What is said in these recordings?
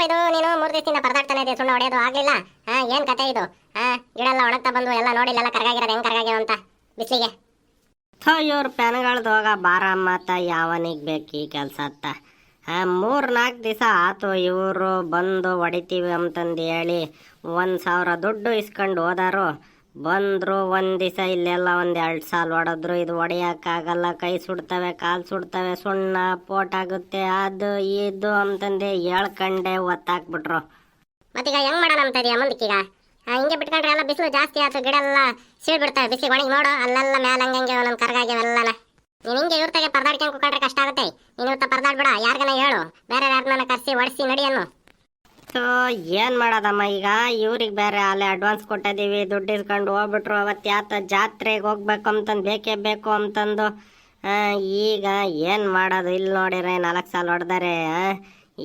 ಇದು ನೀನು 3 ದಿವಸದಿಂದ ಪರದಾಡ್ತಾನೆ ಇದೆ, ಸುಣ್ಣ ಹೊಡೆಯೋದು ಆಗ್ಲಿಲ್ಲ. ಏನ್ ಕತೆ ಇದು? ಗಿಡ ಎಲ್ಲ ಒಣಗ್ತಾ ಬಂದು ಎಲ್ಲ ನೋಡಿಲ್ಲ, ಎಲ್ಲ ಕರಗಾಗಿರೋದು ಹೆಂಗ್ ಕರಗಾಗ್ಯಾವ ಅಂತ ಬಿಸಿಲಿಗೆ. ಇವ್ರ ಪೆನ್ಗಳ್ದು ಹೋಗ ಬಾರಮ್ಮ ಅತ್ತ, ಯಾವನಿಗೆ ಬೇಕು ಈ ಕೆಲಸ ಅತ್ತ. 3-4 ದಿವಸ ಆತು ಇವರು ಬಂದು ಹೊಡಿತೀವಿ ಅಂತಂದು ಹೇಳಿ 1,000 ದುಡ್ಡು ಇಸ್ಕೊಂಡು ಹೋದಾರು. ಬಂದರು ಒಂದು ದಿವಸ ಇಲ್ಲೆಲ್ಲ 1-2 ಸಾಲ ಹೊಡೆದ್ರು. ಇದು ಹೊಡೆಯೋಕ್ಕಾಗಲ್ಲ, ಕೈ ಸುಡ್ತವೆ, ಕಾಲು ಸುಡ್ತವೆ, ಸುಣ್ಣ ಪೋಟಾಗುತ್ತೆ, ಅದು ಇದು ಅಂತಂದು ಹೇಳ್ಕಂಡೆ ಒತ್ತಾಕ್ಬಿಟ್ರು. ಮತ್ತೀಗ ಹೆಂಗ್ ಮಾಡೋಣ ಅಂತ ಇದೆಯಾ ಮುಂದಕ್ಕೀಗ? ಹಿಂಗೆ ಬಿಟ್ಕೊಂಡ್ರೆ ಎಲ್ಲ ಬಿಸಿಲು ಜಾಸ್ತಿ ಆಯ್ತು, ಗಿಡ ಎಲ್ಲ ಸೀಳ್ಬಿಡ್ತವೆ ಬಿಸಿಲಿಗೆ. ಒಣಗಿ ನೋಡು ಅಲ್ಲೆಲ್ಲ ಮೇಲೆ ಹಂಗೆ ಒಂದೊಂದು ಕರ್ಗಾಗ್ಯವೆಲ್ಲ. ನೀನು ಹಿಂಗೆ ಇವ್ರತಾಗೆ ಪರದಾಡ್ಕೊಂಡು ಕುತ್ಕೊಂಡ್ರೆ ಕಷ್ಟ ಆಗುತ್ತೆ. ನೀನು ಇವ್ರ ಪರದಾಡ್ಬೇಡ, ಯಾರಿಗನ ಹೇಳು, ಬೇರೆ ಯಾರನ್ನ ಕರೆಸಿ ಹೊಡಿಸಿ ನಡಿಯನ್ನು. ಸೊ ಏನು ಮಾಡೋದಮ್ಮ, ಈಗ ಇವ್ರಿಗೆ ಬೇರೆ ಅಲ್ಲೇ ಅಡ್ವಾನ್ಸ್ ಕೊಟ್ಟಿದ್ದೀವಿ, ದುಡ್ಡು ಇಸ್ಕೊಂಡು ಹೋಗ್ಬಿಟ್ರು. ಅವತ್ತು ಯಾತ ಜಾತ್ರೆಗೆ ಹೋಗ್ಬೇಕು ಅಂತಂದು ಬೇಕೇ ಬೇಕು ಅಂತಂದು. ಈಗ ಏನು ಮಾಡೋದು? ಇಲ್ಲಿ ನೋಡಿರೆ 4 ಸಾಲ ಹೊಡೆದಾರೆ,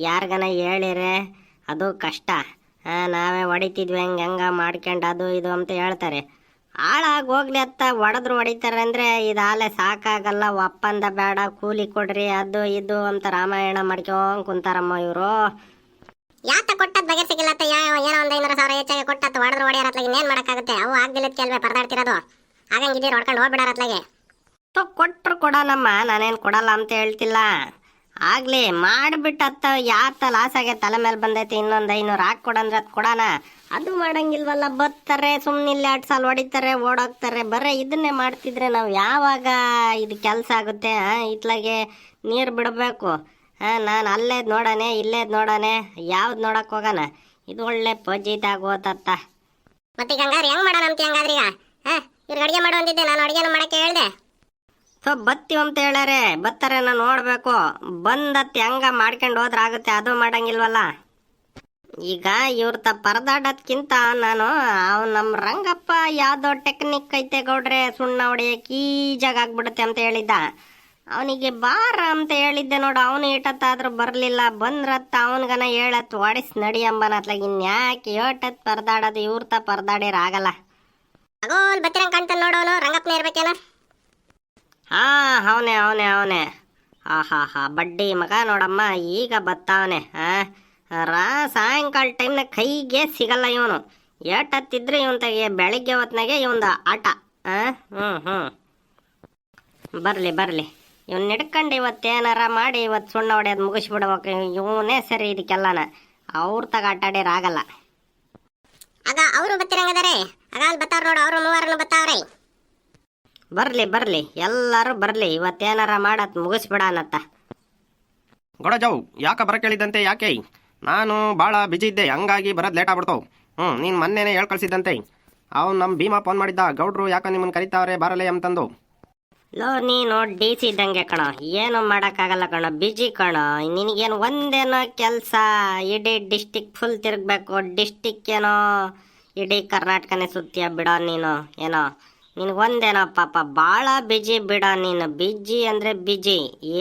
ಯಾರಿಗನ ಹೇಳಿರೆ ಅದು ಕಷ್ಟ. ನಾವೇ ಹೊಡಿತಿದ್ವಿ ಹೆಂಗೆ ಮಾಡ್ಕೊಂಡು ಅದು ಇದು ಅಂತ ಹೇಳ್ತಾರೆ. ಹಾಳಾಗಿ ಹೋಗ್ಲಿ ಅತ್ತ, ಹೊಡೆದ್ರು ಹೊಡಿತಾರೆ ಅಂದರೆ ಇದು ಆಲೆ ಸಾಕಾಗಲ್ಲ, ಒಪ್ಪಂದ ಬೇಡ, ಕೂಲಿ ಕೊಡ್ರಿ, ಅದು ಇದು ಅಂತ ರಾಮಾಯಣ ಮಾಡ್ಕೊಂಡು ಕುಂತಾರಮ್ಮ ಇವರು. ಯಾತ ಕೊಟ್ಟದ್ ಬಗೆ ಸಿಗಿಲ್ಲತ್ತ, ಏನೋ 1,500,000 ಹೆಚ್ಚಾಗಿ ಕೊಟ್ಟತ್ತು ಹೊಡೆದ್ರು ಹೊಡೆಯರತ್ಲಾಗ ಇನ್ನೇನು ಮಾಡೋಕ್ಕಾಗುತ್ತೆ? ಅವು ಆಗ್ದಿಲ್ಲ ಕೆಲ್ವೇ ಪರದಾಡ್ತಿರೋದು. ಆಗಂಗಿದ್ದೀರಿ ಹೊಡ್ಕೊಂಡು ಹೋಗ್ಬಿಡಾರತ್ಲಾಗೆ. ಕೊಟ್ಟರು ಕೊಡೋಣಮ್ಮ, ನಾನೇನು ಕೊಡಲ್ಲ ಅಂತ ಹೇಳ್ತಿಲ್ಲ. ಆಗ್ಲಿ ಮಾಡಿಬಿಟ್ಟತ್ತ, ಯಾತ ಲಾಸ್ ಆಗೈತೆ, ತಲೆ ಮೇಲೆ ಬಂದೈತಿ, ಇನ್ನೊಂದು 500 ಹಾಕ್ಕೊಡಂದ್ರೆ ಅದು ಕೊಡೋಣ. ಅದು ಮಾಡಂಗಿಲ್ವಲ್ಲ, ಬರ್ತಾರೆ ಸುಮ್ಮನಿಲ್ಲ 2 ಸಾಲ ಹೊಡಿತಾರೆ ಓಡೋಗ್ತಾರೆ. ಬರೀ ಇದನ್ನೇ ಮಾಡ್ತಿದ್ರೆ ನಾವು ಯಾವಾಗ ಇದು ಕೆಲಸ ಆಗುತ್ತೆ? ಇತ್ಲಾಗೆ ನೀರು ಬಿಡಬೇಕು. ನಾನು ಅಲ್ಲೇದು ನೋಡೋಣ ಇಲ್ಲೇದು ನೋಡೋಣ, ಯಾವ್ದು ನೋಡಕ್ಕೆ ಹೋಗೋಣ? ಇದು ಒಳ್ಳೆ ಪಜಿತ್ ಆಗೋತತ್ತ. ಮತ್ತೆ ಹಂಗಾರೆ ಹೆಂಗೆ ಮಾಡೋಣ ಅಂತ? ಹಂಗಾದ್ರೆ ಈಗ ಇವ್ರಿಗೆ ಅಡುಗೆ ಮಾಡು ಅಂದಿದ್ದೆ, ನಾನು ಅಡುಗೆನೂ ಮಾಡೋಕ್ಕೆ ಹೇಳ್ದೆ. ಬತ್ತೀವಿ ಅಂತ ಹೇಳ್ಯಾರೆ, ಬರ್ತಾರೆ, ನಾನು ನೋಡಬೇಕು. ಬಂದತ್ತೆ ಹೆಂಗ ಮಾಡ್ಕೊಂಡು ಹೋದ್ರೆ ಆಗುತ್ತೆ, ಅದು ಮಾಡಂಗಿಲ್ವಲ್ಲ. ಈಗ ಇವ್ರ ಪರದಾಡೋದ್ಕಿಂತ ನಾನು ನಮ್ಮ ರಂಗಪ್ಪ ಯಾವುದೋ ಟೆಕ್ನಿಕ್ ಐತೆ ಗೌಡ್ರೆ, ಸುಣ್ಣ ಹೊಡೆಯಕ್ಕೆ ಈಜಾಗ ಆಗ್ಬಿಡುತ್ತೆ ಅಂತ ಹೇಳಿದ್ದ. ಅವನಿಗೆ ಬಾರ ಅಂತ ಹೇಳಿದ್ದೆ ನೋಡು, ಅವನು ಇಟ್ಟತ್ತಾದ್ರೂ ಬರಲಿಲ್ಲ. ಬಂದ್ರತ್ತ ಅವನಿಗನ ಹೇಳತ್ ಹೊಡಿಸ್ ನಡಿ ಅಂಬನತ್ಲಾಗ. ಇನ್ಯಾಕೆ ಏಟತ್ ಪರದಾಡೋದು? ಇವ್ರ ಪರದಾಡಿರ ಆಗಲ್ಲ. ಅಗೋಲ್ ಬತ್ತಿರಂಗೆ ಕಾಣ್ತಾನೆ ನೋಡೋನು, ರಂಗಪ್ಪನೇ ಇರ್ಬೇಕೇನ? ಅವನೇ ಬಡ್ಡಿ ಮಗ ನೋಡಮ್ಮ, ಈಗ ಬತ್ತಾವನೆ. ಸಾಯಂಕಾಲ ಟೈಮ್ನಾಗ ಕೈಗೆ ಸಿಗಲ್ಲ ಇವನು. ಏಟತ್ತಿದ್ರೆ ಇವನ್ತಾಗೆ ಬೆಳಿಗ್ಗೆ ಹೊತ್ನಾಗೆ ಇವಂದ ಆಟ. ಬರಲಿ ಇವ್ನ ಹಿಡ್ಕೊಂಡು ಇವತ್ತೇನಾರ ಮಾಡಿ ಇವತ್ತು ಸುಣ್ಣ ಹೊಡೆಯೋದು ಮುಗಿಸ್ಬಿಡ್ಬೇಕು. ಇವನೇ ಸರಿ ಇದಕ್ಕೆಲ್ಲನ, ಅವ್ರ ತಗ ಆಟ ಆಡ್ಯಾರ ಆಗಲ್ಲ. ಆಗ ಅವರು ಬತ್ತಿರಂಗದಾರೆ, ಆಗ ಅಲ್ಲಿ ಬತ್ತಾವ್ರ ನೋಡು, ಅವರು 3 ಬತ್ತಾವ್ರೆ. ಬರ್ಲಿ ಎಲ್ಲರೂ ಬರ್ಲಿ, ಇವತ್ತೇನಾರ ಮಾಡತ್ ಮುಗಿಸ್ಬಿಡನತ್ತ. ಗೊಡಜವ್ ಯಾಕ ಬರ ಕೇಳಿದಂತೆ? ಯಾಕೆ? ನಾನು ಭಾಳ ಬಿಜಿ ಇದ್ದೆ, ಹಂಗಾಗಿ ಬರೋದು ಲೇಟ್ ಆಗ್ಬಿಡ್ತಾವ್. ನೀನು ಮೊನ್ನೆನೇ ಹೇಳ್ ಕಳ್ಸಿದ್ದಂತೆ. ಅವ್ನು ನಮ್ಮ ಭೀಮಾ ಫೋನ್ ಮಾಡಿದ್ದ, ಗೌಡ್ರು ಯಾಕ ನಿಮ್ಮನ್ನು ಕರಿತಾವ್ರೆ ಬರಲೇ ಅಂತಂದು. ಲೋ ನೀನು DC ಇದ್ದಂಗೆ ಕಣೋ, ಏನು ಮಾಡೋಕ್ಕಾಗಲ್ಲ ಕಣೋ, ಬಿಜಿ ಕಣೋ. ನಿನಗೇನು ಒಂದೇನೋ ಕೆಲಸ? ಇಡೀ ಡಿಸ್ಟಿಕ್ ಫುಲ್ ತಿರುಗಬೇಕು. ಡಿಸ್ಟಿಕ್ ಏನೋ ಇಡೀ ಕರ್ನಾಟಕನೇ ಸುತ್ತೀಯ ಬಿಡೋ ನೀನು. ಏನೋ ನಿನಗೊಂದೇನೋ ಪಾಪ, ಭಾಳ ಬಿಜಿ ಬಿಡ ನೀನು. ಬಿಜಿ ಅಂದರೆ ಬಿಜಿ,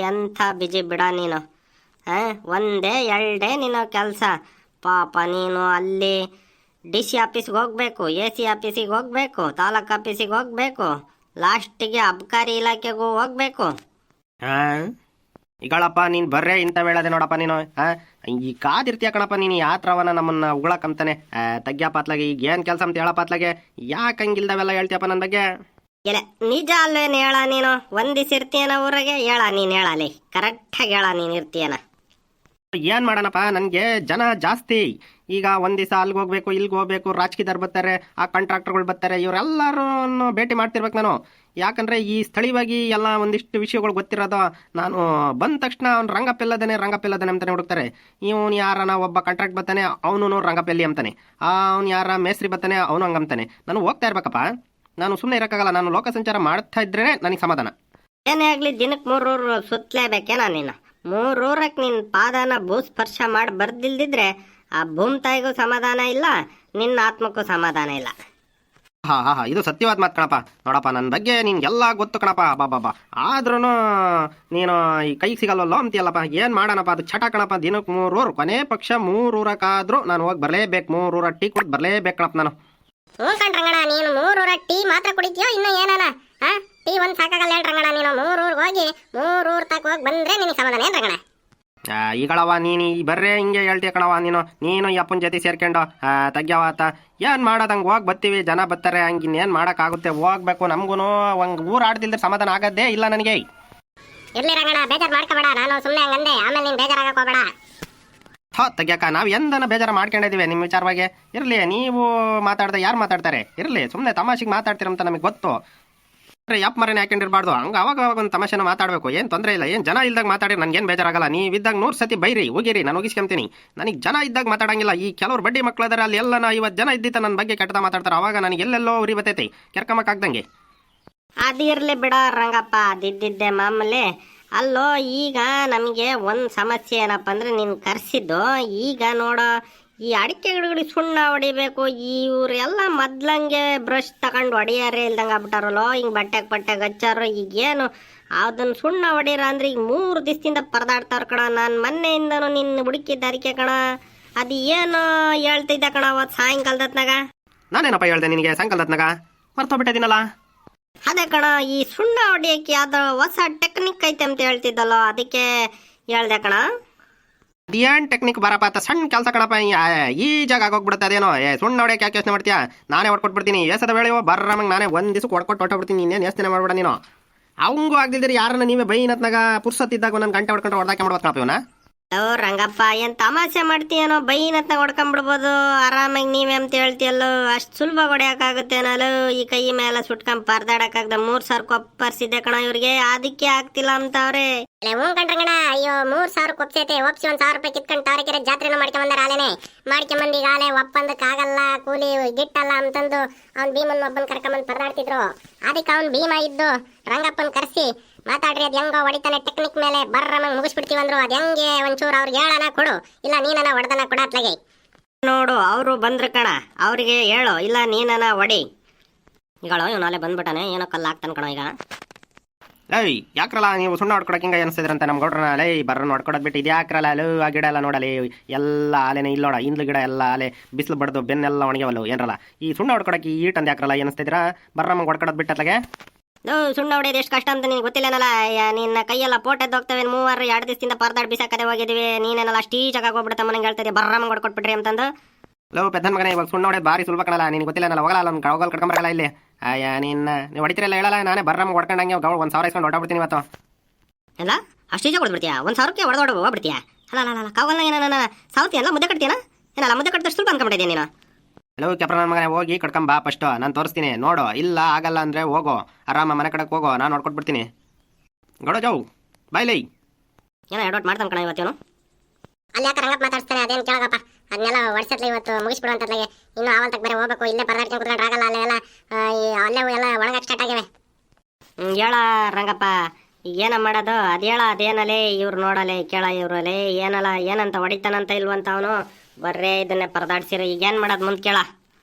ಎಂಥ ಬಿಜಿ ಬಿಡ ನೀನು. ಒಂದೇ 2 ನೀನು ಕೆಲಸ. ಪಾಪ ನೀನು ಅಲ್ಲಿ DC ಆಫೀಸ್ಗೆ ಹೋಗ್ಬೇಕು, AC ಆಫೀಸಿಗೆ ಹೋಗ್ಬೇಕು, ತಾಲೂಕು ಆಫೀಸಿಗೆ ಹೋಗ್ಬೇಕು, ಲಾಸ್ಟಿಗೆ ಅಬ್ಕಾರಿ ಇಲಾಖೆಗೂ ಹೋಗ್ಬೇಕು. ಈಗಳಪ್ಪ ನೀನು ಬರ್ರೇ ಇಂಥ ವೇಳದೆ ನೋಡಪ್ಪ ನೀನು. ಈ ಕಾದಿರ್ತೀಯ ಕಣಪ್ಪ ನೀನು, ಯಾತ್ರವನ ನಮ್ಮನ್ನ ಉಗಳಕ್ಕಂತಾನೆ. ತಗ್ಯಪ್ಪ ಅತ್ಲಾಗೆ ಈಗ ಏನು ಕೆಲಸ ಅಂತ ಹೇಳಪ್ಪ ಅತ್ಲಾಗೆ. ಯಾಕೆ ಹಂಗಿಲ್ದವೆಲ್ಲ ಹೇಳ್ತೀಯಪ್ಪ ನನ್ನ ಬಗ್ಗೆ? ಇಲ್ಲ ನಿಜ ಅಲ್ವೇನು ಹೇಳ ನೀನು? ಒಂದು ದಿವಸ ಇರ್ತೀಯನ ಊರಾಗೆ? ಹೇಳ ನೀನು, ಹೇಳಲಿ ಕರೆಕ್ಟಾಗಿ ಹೇಳ, ನೀನು ಇರ್ತೀಯನ. ಏನು ಮಾಡೋಣಪ್ಪ, ನನಗೆ ಜನ ಜಾಸ್ತಿ. ಈಗ ಒಂದು ದಿವಸ ಅಲ್ಲಿಗೆ ಹೋಗ್ಬೇಕು, ಇಲ್ಲಿಗೆ ಹೋಗ್ಬೇಕು, ರಾಜಕೀಯದವ್ರು ಬರ್ತಾರೆ, ಆ ಕಾಂಟ್ರಾಕ್ಟರ್ಗಳು ಬರ್ತಾರೆ, ಇವರೆಲ್ಲರೂ ಭೇಟಿ ಮಾಡ್ತಿರ್ಬೇಕು ನಾನು. ಯಾಕಂದರೆ ಈ ಸ್ಥಳೀಯವಾಗಿ ಎಲ್ಲ ಒಂದಿಷ್ಟು ವಿಷಯಗಳು ಗೊತ್ತಿರೋದು. ನಾನು ಬಂದ ತಕ್ಷಣ ಅವ್ನು ರಂಗಪ್ಪಿಲ್ಲದೇನೆ ಅಂತಾನೆ ಹುಡುಕ್ತಾರೆ. ಇವನು ಯಾರನ ಒಬ್ಬ ಕಾಂಟ್ರಾಕ್ಟ್ ಬರ್ತಾನೆ, ಅವನು ರಂಗಪ್ಪೆಲ್ಲಿ ಅಂತಾನೆ. ಅವ್ನು ಯಾರ ಮೇಸ್ತ್ರಿ ಬರ್ತಾನೆ, ಅವನು ಹಂಗಂತಾನೆ. ನಾನು ಹೋಗ್ತಾ ಇರ್ಬೇಕಪ್ಪ, ನಾನು ಸುಮ್ಮನೆ ಇರೋಕ್ಕಾಗಲ್ಲ. ನಾನು ಲೋಕ ಸಂಚಾರ ಮಾಡ್ತಾ ಇದ್ರೇ ನನಗೆ ಸಮಾಧಾನ. ಏನೇ ಆಗಲಿ ದಿನಕ್ಕೆ 3 ಊರು ಸುತ್ತಲೇಬೇಕೇನ ನೀನು? 3 ಊರಕ್ಕೆ ನಿನ್ನ ಪಾದನ ಭೂಸ್ಪರ್ಶ ಮಾಡಿ ಬರ್ದಿಲ್ದಿದ್ರೆ ಆ ಭೂಮಿ ತಾಯಿಗೂ ಸಮಾಧಾನ ಇಲ್ಲ, ನಿನ್ನ ಆತ್ಮಕ್ಕೂ ಸಮಾಧಾನ ಇಲ್ಲ. ಇದು ಸತ್ಯವಾದ ಮಾತು ಕಣಪ್ಪ. ನೋಡಪ್ಪ ನನ್ನ ಬಗ್ಗೆ ನಿನ್ಗೆಲ್ಲ ಗೊತ್ತು ಕಣಪ್ಪ. ಬಾಬಾ ಆದ್ರೂ ನೀನು ಈ ಕೈಗೆ ಸಿಗಲ್ಲೋ ಅಂತೀಯಲ್ಲಪ್ಪ. ಏನು ಮಾಡೋಣಪ್ಪ, ಅದು ಚಟ ಕಣಪ್ಪ. ದಿನಕ್ಕೆ 3 ಊರು, ಕೊನೆ ಪಕ್ಷ 3 ಊರಕ್ಕಾದ್ರೂ ನಾನು ಹೋಗಿ ಬರಲೇಬೇಕು. 3 ಊರ ಟೀ ಕುಡಿದು ಬರಲೇಬೇಕು ಕಣಪ್ಪ ನಾನು. ರಂಗಣ, ನೀನು 3 ಊರ ಟೀ ಮಾತ್ರ ಕುಡಿತೀಯೋ ಇನ್ನು ಏನಾನ? ಟೀ ಒಂದು ಸಾಕಾಗಲ್ಲ ಹೇಳ್ ರಂಗಣ. ನೀನು 3 ಊರಿಗೆ ಹೋಗಿ 3 ಊರ್ ತಕ ಹೋಗಿ ಬಂದ್ರೆ ನಿನಗೆ ಸಮಾಧಾನ ಏನು ರಂಗಣ? ಈಗಳವ ನೀನು ಈ ಬರ್ರೆ ಹಿಂಗೆ ಹೇಳ್ತೀಯ ಕಣವ ನೀನು ಈ ಅಪ್ಪನ ಜೊತೆ ಸೇರ್ಕೊಂಡು ತಗ್ಯಾವತ್ತ ಏನು ಮಾಡೋದಂಗೆ ಹೋಗಿ ಬರ್ತೀವಿ, ಜನ ಬರ್ತಾರೆ, ಹಂಗೆ ಇನ್ನೇನು ಮಾಡೋಕ್ಕಾಗುತ್ತೆ, ಹೋಗ್ಬೇಕು. ನಮಗೂ ಒಂದು ಊರು ಆಡ್ದಿಲ್ದ್ರೆ ಸಮಾಧಾನ ಆಗೋದೇ ಇಲ್ಲ ನನಗೆ. ಇರ್ಲಿ ರಂಗಣ್ಣ, ಬೇಜಾರು ಮಾಡ್ಕೋಬೇಡ, ನಾನು ಸುಮ್ಮನೆ ಹಂಗಂದೆ, ಆಮೇಲೆ ನೀನು ಬೇಜಾರಾಗಕ್ಕೆ ಹೋಗಬೇಡ. ತೆಗ್ಯಾಕ ನಾವು ಎಂದನ ಬೇಜಾರು ಮಾಡ್ಕೊಂಡಿದ್ದೀವಿ ನಿಮ್ಮ ವಿಚಾರವಾಗಿ. ಇರಲಿ, ನೀವು ಮಾತಾಡ್ದೆ ಯಾರು ಮಾತಾಡ್ತಾರೆ, ಇರಲಿ, ಸುಮ್ಮನೆ ತಮಾಷೆಗೆ ಮಾತಾಡ್ತೀರಂತ ನಮಗೆ ಗೊತ್ತು. ಯಾಪ್ ಮರೇನೆ ಹಾಕೊಂಡಿರ್ಬಾರ್ದು, ಹಂಗೆ ಅವಾಗ ಒಂದು ತಮಾಷೆನ ಮಾತಾಡಬೇಕು, ಏನು ತೊಂದರೆ ಇಲ್ಲ. ಏನು ಜನ ಇಲ್ದಾಗ ಮಾತಾಡಿ ನನಗೇನು ಬೇಜಾರಾಗಲ್ಲ. ನೀವಿದ್ದಾಗ 100 ಸತಿ ಬೈರಿ ಹೋಗಿರಿ, ನಾನು ಹೋಗಿಸ್ಕೊಂತೀನಿ. ನನಗೆ ಜನ ಇದ್ದಾಗ ಮಾತಾಡಂಗಿಲ್ಲ. ಈ ಕೆಲವ್ರು ಬಡ್ಡಿ ಮಕ್ಳು ಅದಾರೆ, ಅಲ್ಲಿ ಎಲ್ಲ 50 ಜನ ಇದ್ದಿತ್ತ ನನ್ನ ಬಗ್ಗೆ ಕೆಟ್ಟದ ಮಾತಾಡ್ತಾರೆ, ಅವಾಗ ನನಗೆ ಎಲ್ಲೆಲ್ಲೋ ಉರಿ ಬರ್ತೈತಿ, ಕೆರ್ಕಮಕ್ಕಾಗ್ದಂಗೆ. ಅದಿರ್ಲಿ ಬಿಡ ರಂಗಪ್ಪ, ಅದಿದ್ದಿದ್ದೆ ಮಾಮೂಲಿ. ಅಲ್ಲೋ, ಈಗ ನಮಗೆ ಒಂದು ಸಮಸ್ಯೆ ಏನಪ್ಪ ಅಂದ್ರೆ ನೀನು ಕರೆಸಿದ್ದು, ಈಗ ನೋಡೋ ಈ ಅಡಿಕೆ ಗಿಡಗಳಿಗೆ ಸುಣ್ಣ ಹೊಡಿಬೇಕು, ಇವರೆಲ್ಲ ಮೊದ್ಲಂಗೆ ಬ್ರಷ್ ತಗೊಂಡು ಹೊಡಿಯಾರೇ ಇಲ್ದಂಗೆ ಆಗ್ಬಿಟ್ಟಾರಲ್ಲೋ, ಹಿಂಗೆ ಬಟ್ಟೆಗೆ ಹಚ್ಚಾರೋ. ಈಗೇನು ಅದನ್ನು ಸುಣ್ಣ ಹೊಡೀರ ಅಂದ್ರೆ ಈಗ 3 ದಿವಸದಿಂದ ಪರದಾಡ್ತಾರ ಕಣ. ನಾನು ಮೊನ್ನೆಯಿಂದನೂ ನಿನ್ನ ಹುಡುಕಿದ್ದ ಅರಿಕೆ ಕಣ, ಅದು ಏನು ಹೇಳ್ತಿದ್ದ ಕಣ ಅವತ್ತು ಸಾಯಂಕಾಲದತ್ನಾಗ. ನಾನೇನಪ್ಪ ಹೇಳ್ದೆ ನಿನಗೆ ಸಾಯಂಕಾಲದತ್ನಾಗ? ಮರ್ತೋಗ್ಬಿಟ್ಟಿದ್ದೀನಲ್ಲ. ಅದೇ ಕಣ, ಈ ಸುಣ್ಣ ಹೊಡಿಯೋಕ್ಕೆ ಅದು ಹೊಸ ಟೆಕ್ನಿಕ್ ಐತೆ ಅಂತ ಹೇಳ್ತಿದ್ದಲ್ಲೋ, ಅದಕ್ಕೆ ಹೇಳ್ದೆ ಕಣ. ಅದೇನು ಟೆಕ್ನಿಕ್ ಬರಪ್ಪ ಅಂತ ಸಣ್ಣ ಕೆಲಸ ಕಣಪ್ಪ, ಈ ಜಾಗ ಆಗೋಗ್ಬಿಡುತ್ತೆ. ಅದೇನೋ ಸುಣ್ಣ ಹೊಡೆಯಕ್ಕೆ ಯಾಕೆ ಯೋಚನೆ ಮಾಡ್ತೀಯಾ? ನಾನೇ ಹೊಡ್ಕೊಟ್ಬಿಡ್ತೀನಿ. ಎಸದ ವೇಳೆ ಬರ್ರಮ್ಮಂಗೆ ನಾನೇ ಒಂದು ದಿವಸ ಹೊಡ್ಕೊಟ್ಟು ಇನ್ನೇನು ಯೋಚನೆ ಮಾಡ್ಬೇಡ ನೀನು. ಅವಂಗೂ ಆಗ್ದಿಲ್ದಿರಿ ಯಾರನ್ನ ನೀವೇ ಬೈನತ್ನಾಗ ಪುರ್ಸತ್ತಿದ್ದಾಗ ಒಂದು ಗಂಟೆ ಹೊಡ್ಕೊಂಡು ಹೊಡೆದಾಕೆ ಮಾಡ್ಬೇಕು ಕಣಪ್ಪ ಇವನ. ರಂಗಪ್ಪ, ಏನ್ ತಮಾಷೆ ಮಾಡ್ತೀಯನೋ? ಬೈನತ್ನಾಗ ಹೊಡ್ಕೊಂಡ್ಬಿಡ್ಬೋದು ಆರಾಮಾಗಿ, ನೀವೇ ಅಂತ ಹೇಳ್ತೀಯಲ್ಲೋ. ಅಷ್ಟು ಸುಲಭ ಹೊಡೆಯೋಕ್ಕಾಗುತ್ತೇನಲ್ಲೋ? ಈ ಕೈ ಮೇಲೆ ಸುಟ್ಕೊಂಡ್ ಪರ್ದಾಡಕ್ಕಾಗ್ದ 3,000 ಕೊಪ್ಪರ್ಸಿದ್ದೆ ಕಣ ಇವ್ರಿಗೆ, ಅದಕ್ಕೆ ಆಗ್ತಿಲ್ಲ ಅಂತವ್ರೆ. ಹ್ಞೂ ಕಣ್ರಂಗಣ, ಅಯ್ಯೋ 3,000 ಕೊಪ್ಸೈತೆ, ಒಪ್ಸಿ 1,000 ರೂಪಾಯಿ ಕಿತ್ಕೊಂಡು ತಾವರೆಕೆರೆ ಜಾತ್ರೆನ ಮಾಡ್ಕೊಂಬಂದಾರ. ಆಲೇನೆ ಮಾಡ್ಕೊಂಬಂದು ಈಗಾಗಲೇ ಒಪ್ಪಂದಕ್ಕಾಗಲ್ಲ, ಕೂಲಿ ಗಿಟ್ಟಲ್ಲ ಅಂತಂದು ಅವ್ನು ಭೀಮನ್ ಒಬ್ಬನ್ ಕರ್ಕೊಂಬಂದು ಪರದಾಡ್ತಿದ್ರು. ಅದಕ್ಕೆ ಅವ್ನು ಭೀಮ ಇದ್ದು ರಂಗಪ್ಪನ್ ಕರೆಸಿ ಮಾತಾಡ್ರಿ, ಅದು ಹೆಂಗೋ ಹೊಡಿತಾನೆ ಟೆಕ್ನಿಕ್ ಮೇಲೆ ಬರ್ರಮ್ಮಂಗೆ ಮುಗಿಸ್ಬಿಡ್ತೀವಂದ್ರು. ಅದು ಹೆಂಗೆ ಒಂಚೂರು ಅವ್ರಿಗೆ ಹೇಳೋಣ ಕೊಡು, ಇಲ್ಲ ನೀನನ ಹೊಡೆದನ ಕೊಡ ಅತ್ಲಾಗೆ. ನೋಡು, ಅವರು ಬಂದ್ರು ಕಣ, ಅವ್ರಿಗೆ ಹೇಳು, ಇಲ್ಲ ನೀನನ ಹೊಡಿ. ಈಗಳು ಇವನಾಲೆ ಬಂದ್ಬಿಟ್ಟಾನೆ, ಏನೋ ಕಲ್ಲು ಹಾಕ್ತಾನೆ ಕಣ ಈಗ. ಏಯ್ ಯಾಕ್ರಲ್ಲ ನೀವು ಸುಣ್ಣ ಹೊಡ್ಕೊಡಕ್ಕೆ ಹಿಂಗೆ ಅನಿಸ್ತಿದ್ರಂತ ನಮ್ಮ ಗೌಡ್ರನ? ಲೇ ಬರ್ರನ್ನ ಹೊಡ್ಕೊಡೋದು ಬಿಟ್ಟು ಇದು ಯಾಕ್ರಲ್ಲ? ಅಲ್ಲೂ ಆ ಗಿಡ ಎಲ್ಲ ನೋಡಲಿ, ಎಲ್ಲ ಆಲೆನೇ ಇಲ್ಲೋಡ, ಇಂದ್ಲು ಗಿಡ ಎಲ್ಲ ಆಲೆ ಬಿಸಿಲು ಬಡ್ದು ಬೆನ್ನೆಲ್ಲ ಒಣಗ್ಯವಲ್ಲು ಏನ್ರಲ್ಲ. ಈ ಸುಣ್ಣ ಹೊಡ್ಕೊಡಕ್ಕೆ ಈ ಈಟಂದು ಯಾಕ್ರಲ್ಲ ಏನಿಸ್ತಿದ್ದೀರಾ? ಬರ್ರಮ್ಮಂಗೆ ಹೊಡ್ಕೊಡೋದು ಬಿಟ್ಟು ಅತ್ಲಾಗೆ. ಸುಣ್ಣ ಹೊಡೆಯೋದು ಎಷ್ಟು ಕಷ್ಟ ಅಂತ ನಿನ್ಗೆ ಗೊತ್ತಿಲ್ಲನಲ್ಲ. ನಿನ್ನ ಕೈಯೆಲ್ಲ ಪೋಟೆದ್ದು ಹೋಗ್ತವೆ. 2 ದಿವಸದಿಂದ ಪರದಾಡ್ ಬಿಸಾಕದೆ ಹೋಗಿದ್ದೀವಿ. ನೀನೇನಲ್ಲ ಅಷ್ಟು ಈ ಜಾಗ ಹೋಗ್ಬಿಡ್ತಾ ಮನೆಗೆ ಹೇಳ್ತಿದ್ದೆ ಬರ್ರಮ್ಮಂಗೆ ಹೊಡ್ಕೊಟ್ಬಿಟ್ರಿ ಅಂತಂದು. ಲೋ ಪೆದ್ದನ ಮಗನೇ, ಇವಾಗ ಸುಣ್ಣ ಹೊಡೆದು ಭಾರಿ ಸುಲಭ ಕಣಲ್ಲ, ನಿನಗೆ ಗೊತ್ತಿಲ್ಲ. ಹೋಗಲ್ಲ ಅವ್ನು ಹೋಗಲ್ ಕರ್ಕೊಂಬರಲ್ಲ ಇಲ್ಲಿ. ನೀವು ಹೊಡಿತಿರಲ್ಲ ಹೇಳಲ್ಲ, ನಾನೇ ಬರ್ರಮ್ಮಂಗೆ ಹೊಡ್ಕೊಂಡಂಗೆ 1,000 ಇಸ್ಕೊಂಡು ಹೊಡ್ಬಿಡ್ತೀನಿ ಇವತ್ತು. ಎಲ್ಲ ಅಷ್ಟು ಈಜ ಕೊಡ್ಬಿಡ್ತೀಯಾ? 1,000ಕ್ಕೆ ಹೊಡೆದೋಡು ಹೋಗ್ಬಿಡ್ತೀಯಾ? ಅಲ್ಲ ಕಾವಲ್ನ ಏನ ಸಾವತಿ ಎಲ್ಲ ಮುದ್ದೆ ಕಟ್ತೀಯನ? ಏನಲ್ಲ ಮುದ್ದೆ ಕಟ್ಟಿದಷ್ಟು ಸ್ವಲ್ಪ ಅನ್ಕೊಂಬಿಟ್ಟಿದ್ದೆ ನೀನು. ಹಲೋ ಕೆಪ್ರ ನನ್ನ ಮಗನೇ, ಹೋಗಿ ಕಟ್ಕೊಂಬಾ ಫಸ್ಟು, ನಾನು ತೋರಿಸ್ತೀನಿ ನೋಡು. ಇಲ್ಲ ಆಗಲ್ಲ ಅಂದರೆ ಹೋಗೋ, ಆರಾಮ ಮನೆ ಕಡೆಗೆ ಹೋಗೋ, ನಾನು ಹೊಡ್ಕೊಟ್ಬಿಡ್ತೀನಿ. ಗೌಡ ಜಾವು ಬಾಯ್ಲೈ. ಏನೋ ಎಡವಟ್ ಮಾಡ್ತಾನೆ ಕಣ ಇವತ್ತೇನು. ಅಲ್ಲಿ ಯಾಕೆ ರಂಗಪ್ಪ ಮಾತಾಡ್ತಾನೆ, ಅದೇನು ಕೇಳಗಪ್ಪ. ಅದನ್ನೆಲ್ಲ ವರ್ಷತ್ಲೆ ಇವತ್ತು ಮುಗಿಸ್ಬಿಡುವಂತದ್ಲಾಗೆ. ಇನ್ನು ಆವಲ್ ತಗ ಬೇರೆ ಹೋಗ್ಬೇಕು, ಇಲ್ಲೇ ಪರದಾಡ್ಕೊಂಡು ಕುತ್ಕೊಂಡ್ರೆ ಆಗಲ್ಲ. ಅಲ್ಲೆಲ್ಲ ಅಲ್ಲೇ ಎಲ್ಲ ಒಣಗಕ್ಕೆ ಸ್ಟಾರ್ಟ್ ಆಗಿವೆ. ಹೇಳ ರಂಗಪ್ಪ, ಈಗ ಏನ ಮಾಡೋದು? ಅದು ಹೇಳ, ಅದೇನಲೇ ಇವ್ರು ನೋಡಲೇ ಕೇಳ, ಇವ್ರಲ್ಲೇ ಏನಲ್ಲ ಏನಂತ ಹೊಡಿತಾನಂತ ಇಲ್ವಂತ ಅವನು. ಬರ್ರೇ ಇದನ್ನೇ ಪರದಾಡ್ಸಿರ, ಈಗ ಏನು ಮಾಡೋದು ಮುಂದೆ ಕೇಳ.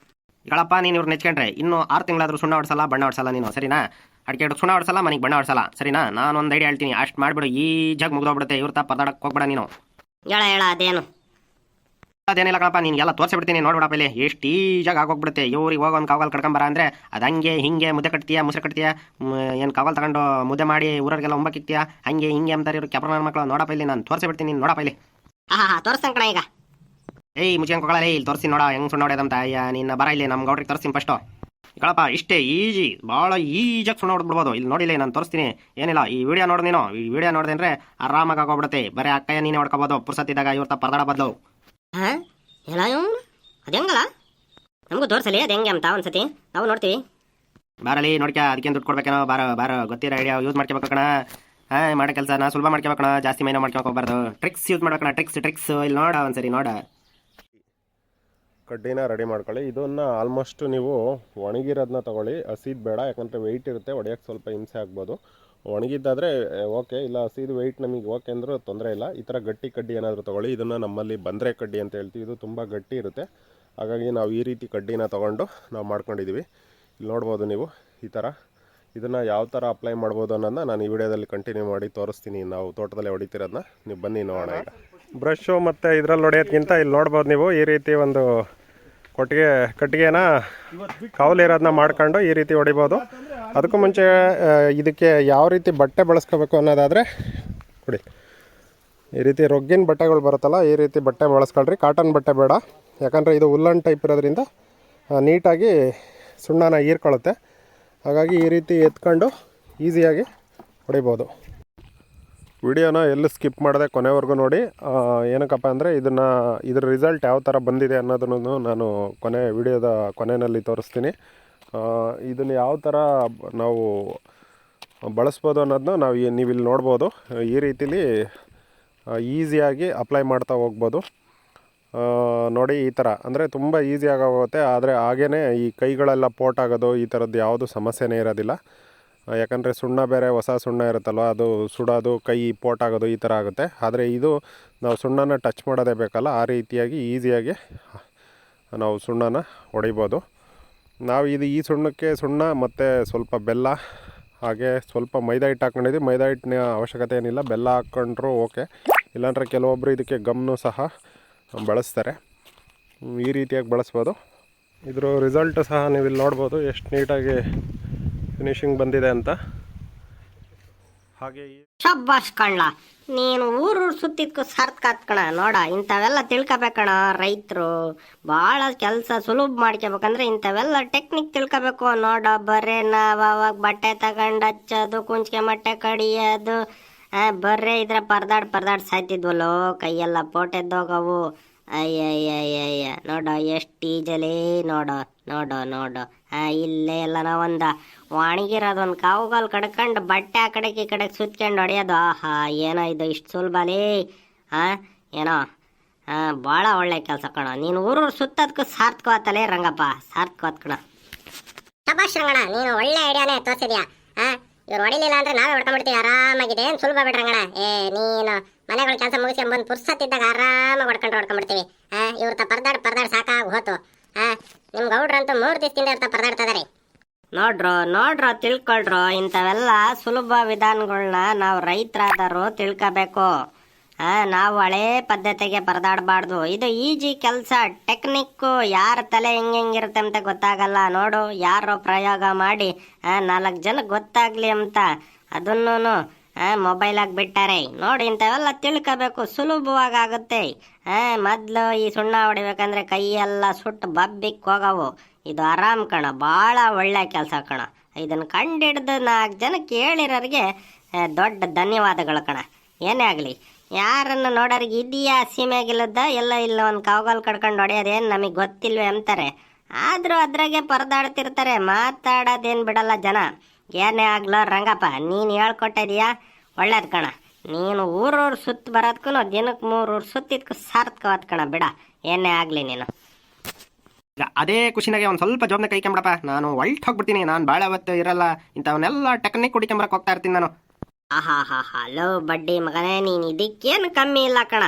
ಹೇಳಪ್ಪ, ನೀನು ಇವ್ರು ನೆಚ್ಕೊಂಡ್ರೆ ಇನ್ನೂ 6 ತಿಂಗಳಾದ್ರೂ ಸುಣ್ಣ ಹೊಡ್ಸಲ್ಲ, ಬಣ್ಣ ಹೊಡ್ಸಲ್ಲ ನೀನು, ಸರಿನಾ? ಅಡಿಕೆ ಹಿಡಿದು ಸುಣ್ಣ ಹೊಡ್ಸಲ್ಲ, ಮನೆಗೆ ಬಣ್ಣ ಹೊಡ್ಸಲ್ಲ, ಸರಿನಾ? ನಾನು ಒಂದು ಐಡಿಯಾ ಹೇಳ್ತೀನಿ, ಅಷ್ಟು ಮಾಡಿಬಿಡು, ಈ ಜಾಗ ಮುಗ್ದೋಗ್ಬಿಡುತ್ತೆ. ಇವ್ರ ತಾ ಪರದಾಡಕ್ಕೆ ಹೋಗ್ಬೇಡ ನೀನು. ಹೇಳ ಅದೇನು? ಅದೇನಿಲ್ಲ ಕಣಪ್ಪ, ನಿನ್ಗೆಲ್ಲ ತೋರಿಸ್ಬಿಡ್ತೀನಿ ನೋಡ್ಬಿಡಪ್ಪ. ಇಲ್ಲಿ ಎಷ್ಟು ಈಜಾಗ ಆಗೋಗ್ಬಿಡುತ್ತೆ. ಇವ್ರಿಗೆ ಹೋಗಿ ಒಂದು ಕಾವಲ್ ಕಡ್ಕೊಂಬರ ಅಂದರೆ ಅದು ಹಂಗೆ ಹಿಂಗೆ ಮುದ್ದೆ ಕಟ್ತೀಯಾ, ಮುಸ್ರೆ ಕಟ್ತೀಯಾ, ಏನು ಕಾವಲ್ ತಗೊಂಡು ಮುದ್ದೆ ಮಾಡಿ ಊರವ್ರಿಗೆಲ್ಲ ಒಂಬಕ್ಕಿಕ್ತೀಯಾ, ಹಂಗೆ ಹಿಂಗೆ ಅಂತಾರೆ ಇವ್ರು ಕೆಪ್ರ ನನ್ನ ಮಕ್ಕಳು. ನೋಡಪ್ಪ ಇಲ್ಲಿ, ನಾನು ತೋರಿಸ್ಬಿಡ್ತೀನಿ, ನೋಡಪ್ಪ ಇಲ್ಲಿ. ತೋರಿಸ್ತಾನೆ ಕಣ ಈಗ. ಏಯ್ ಮುಚ್ಚಿಗೆ ಹೋಗಲ್ಲ, ಇಲ್ಲಿ ತೋರಿಸಿ ನೋಡ ಹೆಂಗೆ ಸುಣ್ಣ ಹೊಡೆದಂತ. ನಿನ್ನ ಬರ ಇಲ್ಲಿ ನಮ್ಮ ಗೌಡ್ರಿಗೆ ತೋರಿಸ್ತೀನಿ ಫಸ್ಟು. ಕಳಪ್ಪ ಇಷ್ಟೇ ಈಜಿ, ಭಾಳ ಈಜಾಗಿ ಸುಣ್ಣ ಹೊಡೆದ್ಬಿಡ್ಬೋದು. ಇಲ್ಲಿ ನೋಡಿಲ್ಲ, ನಾನು ತೋರಿಸ್ತೀನಿ, ಏನಿಲ್ಲ. ಈ ವಿಡಿಯೋ ನೋಡು ನೀನು, ಈ ವಿಡಿಯೋ ನೋಡಿದೆ ಅಂದರೆ ಆರಾಮಾಗಿ ಆಗೋಗ್ಬಿಡುತ್ತೆ. ಬರೀ ಅಕ್ಕಯ್ಯ ನೀನೇ ಹೊಡ್ಕೋಬೋದು ಪುರ್ಸತ್ತಿದ್ದಾಗ, ಇವ್ರ ಪರದಾಡ ಬದಲು. ಹಾಂ ಎಲ್ಲ ಅದು ಹೆಂಗಲ್ಲ? ನಮಗೂ ತೋರಿಸಲಿ ಅದು ಹೆಂಗೆ ಅಂತ ಒಂದ್ಸತಿ ನಾವು ನೋಡ್ತೀವಿ. ಬಾರಲ್ಲಿ ನೋಡ್ಕ್ಯಾ, ಅದಕ್ಕೇನು ದುಡ್ಡು ಕೊಡ್ಬೇಕೇನೋ? ಬಾರ ಗೊತ್ತಿರೋ ಐಡಿಯಾ ಯೂಸ್ ಮಾಡ್ಕೋಬೇಕು ಕಣ. ಮಾಡೋ ಕೆಲಸ ನಾ ಸುಲಭ ಮಾಡ್ಕೋಬೇಕಣ, ಜಾಸ್ತಿ ಮೈನೋ ಮಾಡ್ಕೊಳಕ್ಕೆ ಹೋಗ್ಬಾರ್ದು. ಟ್ರಿಕ್ಸ್ ಯೂಸ್ ಮಾಡ್ಬೇಕಣ, ಟ್ರಿಕ್ಸ್. ಇಲ್ಲಿ ನೋಡ ಒಂದ್ಸರಿ ನೋಡ. ಕಡ್ಡಿನ ರೆಡಿ ಮಾಡ್ಕೊಳ್ಳಿ. ಇದನ್ನು ಆಲ್ಮೋಸ್ಟ್ ನೀವು ಒಣಗಿರೋದನ್ನ ತೊಗೊಳ್ಳಿ, ಹಸಿದು ಬೇಡ, ಯಾಕಂದರೆ ವೆಯ್ಟ್ ಇರುತ್ತೆ, ಹೊಡೆಯೋಕ್ಕೆ ಸ್ವಲ್ಪ ಹಿಂಸೆ ಆಗ್ಬೋದು. ಒಣಗಿದ್ದಾದರೆ ಓಕೆ, ಇಲ್ಲ ಹಸಿದು ವೆಯ್ಟ್ ನಮಗೆ ಓಕೆ ಅಂದರೂ ತೊಂದರೆ ಇಲ್ಲ. ಈ ಥರ ಗಟ್ಟಿ ಕಡ್ಡಿ ಏನಾದರೂ ತೊಗೊಳ್ಳಿ. ಇದನ್ನು ನಮ್ಮಲ್ಲಿ ಬಂದರೆ ಕಡ್ಡಿ ಅಂತ ಹೇಳ್ತೀವಿ. ಇದು ತುಂಬ ಗಟ್ಟಿ ಇರುತ್ತೆ, ಹಾಗಾಗಿ ನಾವು ಈ ರೀತಿ ಕಡ್ಡಿನ ತೊಗೊಂಡು ನಾವು ಮಾಡ್ಕೊಂಡಿದ್ದೀವಿ. ಇಲ್ಲಿ ನೋಡ್ಬೋದು ನೀವು ಈ ಥರ. ಇದನ್ನು ಯಾವ ಥರ ಅಪ್ಲೈ ಮಾಡ್ಬೋದು ಅನ್ನೋದನ್ನ ನಾನು ಈ ವಿಡಿಯೋದಲ್ಲಿ ಕಂಟಿನ್ಯೂ ಮಾಡಿ ತೋರಿಸ್ತೀನಿ. ನಾವು ತೋಟದಲ್ಲೇ ಹೊಡಿತಿರೋದನ್ನ ನೀವು ಬನ್ನಿ ನೋಡೋಣ. ಈಗ ಬ್ರಷು ಮತ್ತು ಇದರಲ್ಲಿ ಹೊಡೆಯೋದ್ಕಿಂತ ಇಲ್ಲಿ ನೋಡ್ಬೋದು ನೀವು ಈ ರೀತಿ ಒಂದು ಕಟ್ಟಿಗೆನ ಕಾವಲಿರೋದನ್ನ ಮಾಡ್ಕೊಂಡು ಈ ರೀತಿ ಹೊಡಿಬೋದು. ಅದಕ್ಕೂ ಮುಂಚೆ ಇದಕ್ಕೆ ಯಾವ ರೀತಿ ಬಟ್ಟೆ ಬಳಸ್ಕೋಬೇಕು ಅನ್ನೋದಾದರೆ ನೋಡಿ, ಈ ರೀತಿ ರೊಗ್ಗಿನ ಬಟ್ಟೆಗಳು ಬರುತ್ತಲ್ಲ, ಈ ರೀತಿ ಬಟ್ಟೆ ಬಳಸ್ಕೊಳ್ರಿ. ಕಾಟನ್ ಬಟ್ಟೆ ಬೇಡ, ಯಾಕಂದರೆ ಇದು ಉಲ್ಲನ್ ಟೈಪ್ ಇರೋದ್ರಿಂದ ನೀಟಾಗಿ ಸುಣ್ಣನ ಹೀರ್ಕೊಳ್ಳುತ್ತೆ. ಹಾಗಾಗಿ ಈ ರೀತಿ ಎತ್ಕೊಂಡು ಈಸಿಯಾಗಿ ಹೊಡಿಬೋದು. ವಿಡಿಯೋನ ಎಲ್ಲಿ ಸ್ಕಿಪ್ ಮಾಡದೆ ಕೊನೆವರೆಗೂ ನೋಡಿ. ಏನಕ್ಕಪ್ಪ ಅಂದರೆ ಇದ್ರ ರಿಸಲ್ಟ್ ಯಾವ ಥರ ಬಂದಿದೆ ಅನ್ನೋದನ್ನು ನಾನು ವಿಡಿಯೋದ ಕೊನೆಯಲ್ಲಿ ತೋರಿಸ್ತೀನಿ. ಇದನ್ನು ಯಾವ ಥರ ನಾವು ಬಳಸ್ಬೋದು ಅನ್ನೋದನ್ನ ನೀವಿಲ್ಲಿ ನೋಡ್ಬೋದು. ಈ ರೀತಿಲಿ ಈಸಿಯಾಗಿ ಅಪ್ಲೈ ಮಾಡ್ತಾ ಹೋಗ್ಬೋದು. ನೋಡಿ, ಈ ಥರ ಅಂದರೆ ತುಂಬ ಈಸಿಯಾಗಿ ಆಗುತ್ತೆ. ಆದರೆ ಹಾಗೇ ಈ ಕೈಗಳೆಲ್ಲ ಪೋಟಾಗೋದು ಈ ಥರದ್ದು ಯಾವುದು ಸಮಸ್ಯೆನೇ ಇರೋದಿಲ್ಲ. ಯಾಕಂದರೆ ಸುಣ್ಣ ಬೇರೆ ಹೊಸ ಸುಣ್ಣ ಇರುತ್ತಲ್ವ, ಅದು ಸುಡೋದು, ಕೈ ಪೋಟಾಗೋದು ಈ ಥರ ಆಗುತ್ತೆ. ಆದರೆ ಇದು ನಾವು ಸುಣ್ಣನ ಟಚ್ ಮಾಡೋದೇ ಬೇಕಲ್ಲ, ಆ ರೀತಿಯಾಗಿ ಈಸಿಯಾಗಿ ನಾವು ಸುಣ್ಣನ ಹೊಡಿಬೋದು. ನಾವು ಈ ಸುಣ್ಣಕ್ಕೆ ಸುಣ್ಣ ಮತ್ತು ಸ್ವಲ್ಪ ಬೆಲ್ಲ, ಹಾಗೆ ಸ್ವಲ್ಪ ಮೈದಾ ಹಿಟ್ಟು ಹಾಕ್ಕೊಂಡಿದ್ದೀವಿ. ಮೈದಾ ಹಿಟ್ಟಿನ ಅವಶ್ಯಕತೆ ಏನಿಲ್ಲ, ಬೆಲ್ಲ ಹಾಕ್ಕೊಂಡ್ರೂ ಓಕೆ. ಇಲ್ಲಾಂದರೆ ಕೆಲವೊಬ್ಬರು ಇದಕ್ಕೆ ಗಮ್ನು ಸಹ ಬಳಸ್ತಾರೆ. ಈ ರೀತಿಯಾಗಿ ಬಳಸ್ಬೋದು. ಇದ್ರ ರಿಸಲ್ಟ್ ಸಹ ನೀವು ಇಲ್ಲಿ ನೋಡ್ಬೋದು ಎಷ್ಟು ನೀಟಾಗಿ ಫಿನಿಶಿಂಗ್ ಬಂದಿದೆ ಅಂತ. ಹಾಗೆ ಶಬ್ಬಾಷ್ ಕಣ್ಣ, ನೀನು ಊರು ಸುತ್ತಿದ್ಕು ಸಾರ್ಥಕ ಕಣ. ನೋಡ, ಇಂಥವೆಲ್ಲ ತಿಳ್ಕೊಬೇಕಣ. ರೈತರು ಭಾಳ ಕೆಲಸ ಸುಲಭ ಮಾಡ್ಕೋಬೇಕಂದ್ರೆ ಇಂಥವೆಲ್ಲ ಟೆಕ್ನಿಕ್ ತಿಳ್ಕೊಬೇಕು. ನೋಡ, ಬರೇ ನಾವು ಅವಾಗ ಬಟ್ಟೆ ತಗೊಂಡು ಹಚ್ಚೋದು, ಕುಂಚಿಗೆ ಮೊಟ್ಟೆ ಕಡಿಯೋದು, ಬರ್ರೆ ಇದ್ರ ಪರ್ದಾಡ್ ಸಾಯ್ತಿದ್ವಲ್ಲೋ, ಕೈಯೆಲ್ಲ ಪೋಟೆದ್ದೋಗವು. ಅಯ್ಯಯ್ಯಯ್ಯಯ್ಯ, ನೋಡೋ ಎಷ್ಟು ಈಜಲಿ. ನೋಡೋ ನೋಡೋ ನೋಡೋ ಇಲ್ಲೇ ಎಲ್ಲ ನಾವೊಂದು ಒಣಗಿರೋದೊಂದು ಕಾವುಗಾಲ್ ಕಡ್ಕೊಂಡು ಬಟ್ಟೆ ಆ ಕಡೆಗೆ ಈ ಕಡೆಗೆ ಸುತ್ಕೊಂಡು ಹೊಡೆಯೋದು. ಆಹಾ, ಏನೋ ಇದು ಇಷ್ಟು ಸುಲಭಲಿ. ಏನೋ ಭಾಳ ಒಳ್ಳೆ ಕೆಲಸ ಕಣ. ನೀನು ಊರು ಸುತ್ತೋದಕ್ಕೂ ಸಾರ್ಥಕವಾತಲೇ ರಂಗಪ್ಪ, ಸಾರ್ಥಕವಾದ ಕಣ. ಶಬಾಷ್ ರಂಗಣ, ನೀನು ಒಳ್ಳೆ ಐಡಿಯಾನೇ ತೋರಿಸಿದ್ಯಾ. ಇವ್ರು ಹೊಡಿಲಿಲ್ಲ ಅಂದ್ರೆ ನಾವೇ ಹೊಡ್ಕೊಂಡ್ಬಿಡ್ತೀವಿ ಆರಾಮಾಗಿದೆ. ಏನು ಸುಲಭ ಬಿಡ್ರಂಗಣ. ನೀನು ಮನೆಗಳ ಕೆಲಸ ಮುಗಿಸ್ಕೊಂಡು ಬಂದು ಪುರ್ಸತ್ತಿದ್ದಾಗ ಆರಾಮಾಗಿ ಹೊಡ್ಕೊಂಡ್ಬಿಡ್ತೀವಿ. ಇವ್ರ ಪರ್ದಾಡ್ ಸಾಕಾಗಿ ಹೋತು. ನಿಮ್ಮ ಗೌಡ್ರಂತೂ 3 ದಿವಸದಿಂದ ಇರ್ತಾ ಪರದಾಡ್ತಾ ಇದಾರೆ. ನೋಡ್ರೋ ತಿಳ್ಕೊಳ್ರೋ, ಇಂಥವೆಲ್ಲ ಸುಲಭ ವಿಧಾನಗಳನ್ನ ನಾವು ರೈತರಾದರು ತಿಳ್ಕೋಬೇಕು. ನಾವು ಹಳೇ ಪದ್ಧತಿಗೆ ಪರದಾಡಬಾರ್ದು. ಇದು ಈಜಿ ಕೆಲಸ, ಟೆಕ್ನಿಕ್ಕು. ಯಾರ ತಲೆ ಹೆಂಗಿರುತ್ತೆ ಅಂತ ಗೊತ್ತಾಗಲ್ಲ. ನೋಡು, ಯಾರೋ ಪ್ರಯೋಗ ಮಾಡಿ 4 ಜನ ಗೊತ್ತಾಗ್ಲಿ ಅಂತ ಅದನ್ನು ಮೊಬೈಲಾಗಿ ಬಿಟ್ಟಾರೆ. ನೋಡಿ, ಇಂಥವೆಲ್ಲ ತಿಳ್ಕೋಬೇಕು, ಸುಲಭವಾಗಿ ಆಗುತ್ತೆ. ಮೊದಲು ಈ ಸುಣ್ಣ ಹೊಡಿಬೇಕಂದ್ರೆ ಕೈಯೆಲ್ಲ ಸುಟ್ಟು ಬಬ್ಬಿಕ್ ಹೋಗವು. ಇದು ಆರಾಮ್ ಕಣ, ಭಾಳ ಒಳ್ಳೆ ಕೆಲಸ ಕಣ. ಇದನ್ನು ಕಂಡಿಡ್ದು 4 ಜನಕ್ಕೆ ಹೇಳಿರೋರಿಗೆ ದೊಡ್ಡ ಧನ್ಯವಾದಗಳು ಕಣ. ಏನೇ ಆಗಲಿ, ಯಾರನ್ನು ನೋಡೋರಿಗೆ ಇದೆಯಾ ಸೀಮೆಗಿಲ್ಲದ ಎಲ್ಲ ಇಲ್ಲ ಒಂದು ಕಾವಗಾಲ್ ಕಡ್ಕೊಂಡು ಹೊಡೆಯೋದೇನು ನಮಗೆ ಗೊತ್ತಿಲ್ವೇ ಅಂತಾರೆ. ಆದರೂ ಅದ್ರಾಗೆ ಪರದಾಡ್ತಿರ್ತಾರೆ, ಮಾತಾಡೋದೇನು ಬಿಡಲ್ಲ ಜನ. ಏನೇ ಆಗ್ಲೋ ರಂಗಪ್ಪ, ನೀನು ಹೇಳ್ಕೊಟ್ಟಿದೀಯಾ, ಒಳ್ಳೇದು ಕಣ. ನೀನು ಊರೂರು ಸುತ್ತ ಬರೋದ್ಕು ದಿನಕ್ಕೆ 3 ಊರು ಸುತ್ತಿದ್ಕು ಸಾರ್ಥಕವಾದ ಕಣ. ಬಿಡ, ಏನೇ ಆಗಲಿ ನೀನು. ಈಗ ಅದೇ ಖುಷಿನಾಗೆ ಒಂದು ಸ್ವಲ್ಪ ಜೋಬ್ನ ಕೈಕೊಂಬಿಡಪ್ಪ, ನಾನು ಒಳ್ಟ್ ಹೋಗ್ಬಿಡ್ತೀನಿ. ನಾನು ಭಾಳ ಹೊತ್ತು ಇರಲ್ಲ, ಇಂಥವನ್ನೆಲ್ಲ ಟೆಕ್ನಿಕ್ ಹುಡಿಕೊಂಬರಕ್ಕೆ ಹೋಗ್ತಾ ಇರ್ತೀನಿ ನಾನು. ಲೋ ಬಡ್ಡಿ ಮಗನೇ, ನೀನು ಇದಕ್ಕೇನು ಕಮ್ಮಿ ಇಲ್ಲ ಕಣ.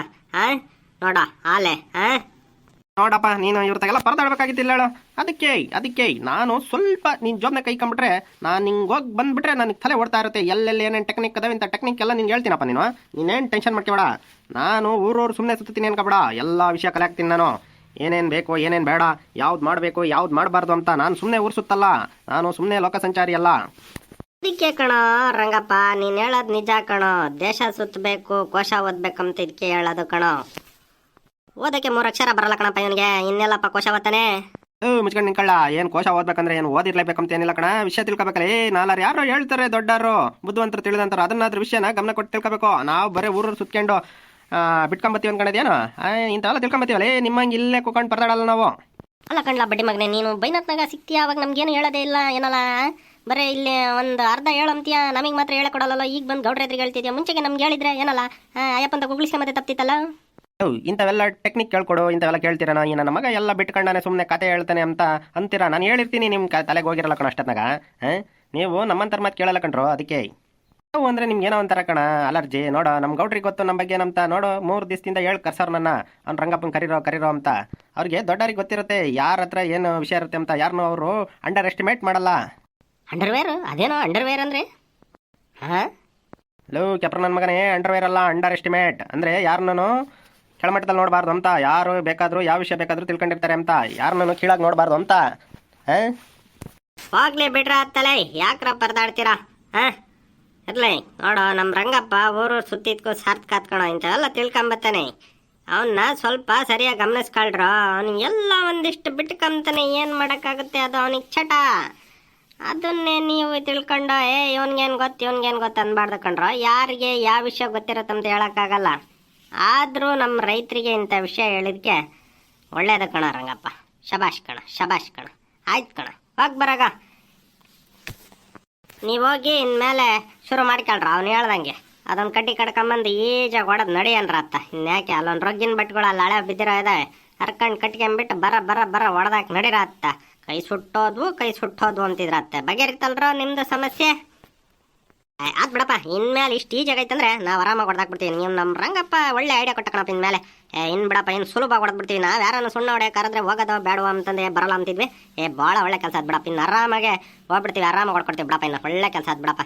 ನೋಡ ಆಲೆ ನೋಡಪ್ಪ, ನೀನು ಇವ್ರ ತಗೆಲ್ಲ ಪರದಾಡ್ಬೇಕಾಗಿದ್ದಿಲ್ಲ ಹೇಳು. ಅದಕ್ಕೆ ನಾನು ಸ್ವಲ್ಪ ನೀನು ಜೋಬ್ನ ಕೈಕೊಂಬಿಟ್ರೆ, ನಾನು ಹಿಂಗೆ ಹೋಗಿ ಬಂದುಬಿಟ್ರೆ ನನಗೆ ತಲೆ ಓಡ್ತಾ ಇರುತ್ತೆ. ಎಲ್ಲೆಲ್ಲಿ ಏನೇನು ಟೆಕ್ನಿಕ್ ಅದಾವೆ, ಇಂಥ ಟೆಕ್ನಿಕ್ ಎಲ್ಲ ನಿನ್ಗೆ ಹೇಳ್ತೀನಪ್ಪ. ನೀನೇನು ಟೆನ್ಷನ್ ಮಾಡ್ಕೊಬೇಡ. ನಾನು ಊರೂರು ಸುಮ್ಮನೆ ಸುತ್ತೀನಿ ಅನ್ಕೋಬೇಡ. ಎಲ್ಲ ವಿಷಯ ಕಲೆ ಹಾಕ್ತೀನಿ ನಾನು. ಏನೇನು ಬೇಕು, ಏನೇನು ಬೇಡ, ಯಾವ್ದು ಮಾಡಬೇಕು, ಯಾವ್ದು ಮಾಡಬಾರ್ದು ಅಂತ. ನಾನು ಸುಮ್ಮನೆ ಊರು ಸುತ್ತಲ್ಲ, ನಾನು ಸುಮ್ಮನೆ ಲೋಕ ಸಂಚಾರಿ ಅಲ್ಲ. ಅದಕ್ಕೆ ಕಣ ರಂಗಪ್ಪ, ನೀನು ಹೇಳೋದು ನಿಜ ಕಣೋ. ದೇಶ ಸುತ್ತಬೇಕು, ಕೋಶ ಓದ್ಬೇಕಂತ ಇದಕ್ಕೆ ಹೇಳೋದು ಕಣೋ. ಓದಕ್ಕೆ 3 ಅಕ್ಷರ ಬರಲ್ಲ ಕಣಪ್ಪ ಇವನಿಗೆ, ಇನ್ನೆಲ್ಲಪ್ಪ ಕೋಶ ಓದ್ತಾನೆ. ಮುಚ್ಕೊಂಡು ನಿಂಕಳ್ಳ, ಏನು ಕೋಶ ಓದ್ಬೇಕಂದ್ರೆ ಏನು ಓದಿರ್ಲೇಬೇಕಂತ ಏನಿಲ್ಲ ಕಣ. ವಿಷಯ ತಿಳ್ಕೊಬೇಕಲ್ಲ. ನಾಲ್ವರು ಯಾರು ಹೇಳ್ತಾರೆ ದೊಡ್ಡವರು, ಬುದ್ಧಿವಂತರು, ತಿಳಿದಂತರು, ಅದನ್ನಾದ್ರ ವಿಷಯನ ಗಮನ ಕೊಟ್ಟು ತಿಳ್ಕೊಬೇಕು. ನಾವು ಬರೀ ಊರೂರು ಸುತ್ಕೊಂಡು ಬಿಟ್ಕೊಂಬತ್ತೀವಿ ಅನ್ಕೊಂಡಿದ್ದೇನು? ಇಂಥವೆಲ್ಲ ತಿಳ್ಕೊಂಬತ್ತೀವಲ್ಲ, ನಿಮ್ಮಂಗೆ ಇಲ್ಲೇ ಕುತ್ಕೊಂಡು ಪರದಾಡಲ್ಲ ನಾವು. ಅಲ್ಲ ಕಣ್ಲ ಬಡ್ಡಿ ಮಗನೆ, ನೀನು ಬೈನತ್ನಾಗ ಸಿಕ್ತೀಯ, ಅವಾಗ ನಮ್ಗೇನು ಹೇಳೋದೇ ಇಲ್ಲ ಏನಲ್ಲ. ಬರೀ ಇಲ್ಲಿ ಒಂದು ಅರ್ಧ ಹೇಳಂತೀಯ, ನಮಗೆ ಮಾತ್ರ ಹೇಳಕೊಡಲ್ಲ. ಈಗ ಬಂದು ಗೌಡ್ರ ಎದುರಿಗೆ ಹೇಳ್ತಿದ್ಯಾ, ಮುಂಚೆಗೆ ನಮ್ಗೆ ಹೇಳಿದ್ರೆ ಏನಲ್ಲ, ಅಯ್ಯಪ್ಪಂತ ಗುಗ್ಲಿಸ್ಕೆ ಮತ್ತೆ ತಪ್ತಿತ್ತಲ್ಲ. ಇಂಥವೆಲ್ಲ ಟೆಕ್ನಿಕ್ ಕೇಳ್ಕೊಡು, ಇಂಥವೆಲ್ಲ ಕೇಳ್ತೀರಾ? ಈ ನನ್ನ ಮಗ ಎಲ್ಲ ಬಿಟ್ಕೊಂಡಾನೆ ಸುಮ್ಮನೆ ಕತೆ ಹೇಳ್ತಾನೆ ಅಂತ ಅಂತೀರಾ. ನಾನು ಹೇಳಿರ್ತೀನಿ, ನಿಮ್ಮ ತಲೆಗೆ ಹೋಗಿರಲ್ಲ ಕಣ ಅಷ್ಟೊತ್ನಾಗ. ನೀವು ನಮ್ಮಂತರ ಮಾತು ಕೇಳಲ್ಲ ಕಣ್ರು. ಅದಕ್ಕೆ ನಾವು ಅಂದರೆ ನಿಮ್ಗೆ ಏನೋ ಒಂಥರ ಕಣ ಅಲರ್ಜಿ. ನೋಡೋ, ನಮ್ಮ ಗೌಡ್ರಿಗೆ ಗೊತ್ತು ನಮ್ಮ ಬಗ್ಗೆ ಏನಂತ. ನೋಡು, 3 ದಿವಸದಿಂದ ಹೇಳಿ ಕರ್ಸೋರು ನನ್ನ, ಅವ್ನು ರಂಗಪ್ಪನ ಕರೀರೋ ಅಂತ. ಅವ್ರಿಗೆ ದೊಡ್ಡವ್ರಿಗೆ ಗೊತ್ತಿರುತ್ತೆ ಯಾರ ಹತ್ರ ಏನು ವಿಷಯ ಇರುತ್ತೆ ಅಂತ. ಯಾರನ್ನೂ ಅವರು ಅಂಡರ್ ಎಸ್ಟಿಮೇಟ್ ಮಾಡಲ್ಲ. ಅಂಡರ್ವೇರ್? ಅದೇನೋ ಅಂಡರ್ವೇರ್ ಅಂದರೆ? ಲೋ ಕೆಪ್ರ ನನ್ನ ಮಗನೇ, ಅಂಡರ್ವೇರ್ ಅಲ್ಲ, ಅಂಡರ್ ಎಸ್ಟಿಮೇಟ್ ಅಂದರೆ ಯಾರನ್ನೂ ಕೆಳಮಟ್ಟದಲ್ಲಿ ನೋಡಬಾರ್ದು ಅಂತ. ಯಾರು ಬೇಕಾದರೂ ಯಾವ ವಿಷಯ ಬೇಕಾದರೂ ತಿಳ್ಕೊಂಡಿರ್ತಾರೆ ಅಂತ. ಯಾರನ್ನೂ ಕೀಳಾಗಿ ನೋಡಬಾರ್ದು ಅಂತ. ಹೋಗ್ಲಿ ಬಿಡ್ರ ಅತ್ತಲೇ, ಯಾಕ್ರ ಪರದಾಡ್ತೀರಾ? ಇರ್ಲಿ ನೋಡು, ನಮ್ಮ ರಂಗಪ್ಪ ಊರು ಸುತ್ತಿದ್ಕೂ ಸಾರ್ಥಕ ಕಣೋ, ಇಂಥವೆಲ್ಲ ತಿಳ್ಕೊಂಬತ್ತಾನೆ. ಅವನ್ನ ಸ್ವಲ್ಪ ಸರಿಯಾಗಿ ಗಮನಿಸ್ಕೊಳ್ರ. ಅವನು ಎಲ್ಲ ಒಂದಿಷ್ಟು ಬಿಟ್ಕೊಂತಾನೆ, ಏನು ಮಾಡೋಕ್ಕಾಗುತ್ತೆ, ಅದು ಅವನಿಗೆ ಚಟ. ಅದನ್ನೇ ನೀವು ತಿಳ್ಕೊಂಡು ಇವನ್ಗೇನು ಗೊತ್ತು ಅನ್ಬಾರ್ದು ಕಣ್ರ. ಯಾರಿಗೆ ಯಾವ ವಿಷಯ ಗೊತ್ತಿರತ್ತಂತ ಹೇಳೋಕ್ಕಾಗಲ್ಲ. ಆದರೂ ನಮ್ಮ ರೈತರಿಗೆ ಇಂಥ ವಿಷಯ ಹೇಳಿದ್ಕೆ ಒಳ್ಳೇದು ಕಣ ರಂಗಪ್ಪ. ಶಬಾಷ್ ಕಣ. ಆಯ್ತು ಕಣ, ಹೋಗಿ ಬರಾಗ. ನೀವು ಹೋಗಿ ಇನ್ಮೇಲೆ ಶುರು ಮಾಡ್ಕೊಳ್ರ ಅವ್ನು ಹೇಳ್ದಂಗೆ. ಅದೊಂದು ಕಡ್ಡಿ ಕಡ್ಕೊಂಬಂದು ಈಜಾಗ ಹೊಡೆದು ನಡಿಯನ್ರ ಅತ್ತ. ಇನ್ಯಾಕೆ ಅಲ್ಲೊಂದು ರೊಗ್ಗಿನ ಬಟ್ಟೆಗಳು ಅಲ್ಲಿ ಹಳೆ ಬಿದ್ದಿರೋ ಇದಾವೆ, ಹರ್ಕೊಂಡು ಕಟ್ಕೊಂಬಿಟ್ಟು ಬರ ಹೊಡೆದಾಕ ನಡಿರ ಅತ್ತ. ಕೈ ಸುಟ್ಟೋದ್ವು ಅಂತಿದ್ರ ಅತ್ತೆ. ಬಗೆಹರಿತಲ್ರ ನಿಮ್ದು ಸಮಸ್ಯೆ? ಆತ್ ಬಿಡಪ್ಪ, ಇನ್ಮೇಲೆ ಇಷ್ಟು ಈಜಾಗ ಐತಂದ್ರೆ ನಾವು ಆರಾಮಾಗಿ ಹೊಡೆದಾಕ್ಬಿಡ್ತೀವಿ. ನೀವು ನಮ್ಮ ರಂಗಪ್ಪ ಒಳ್ಳೆ ಐಡಿಯಾ ಕೊಟ್ಟಕಣಪ್ಪ. ಇನ್ಮೇಲೆ ಇನ್ನು ಬಿಡಪ್ಪ, ಇನ್ನು ಸುಲಭ ಹೊಡೆದ್ಬಿಡ್ತೀವಿ. ನಾವು ಯಾರನ್ನು ಸುಣ್ಣ ಹೊಡೆಯೋಕಾದ್ರೆ ಹೋಗೋದು ಬೇಡವ ಅಂತಂದೆ ಬರಲ್ಲ ಅಂತಿದ್ವಿ. ಭಾಳ ಒಳ್ಳೆ ಕೆಲಸ ಆದ್ ಬಿಡಪ್ಪ. ಇನ್ನು ಆರಾಮಾಗೆ ಹೋಗ್ಬಿಡ್ತೀವಿ, ಆರಾಮಾಗಿ ಹೊಡ್ಕೊಡ್ತೀವಿ ಬಿಡಪ್ಪ. ಇನ್ನು ಒಳ್ಳೆ ಕೆಲಸ ಆದ್ ಬಿಡಪ್ಪ.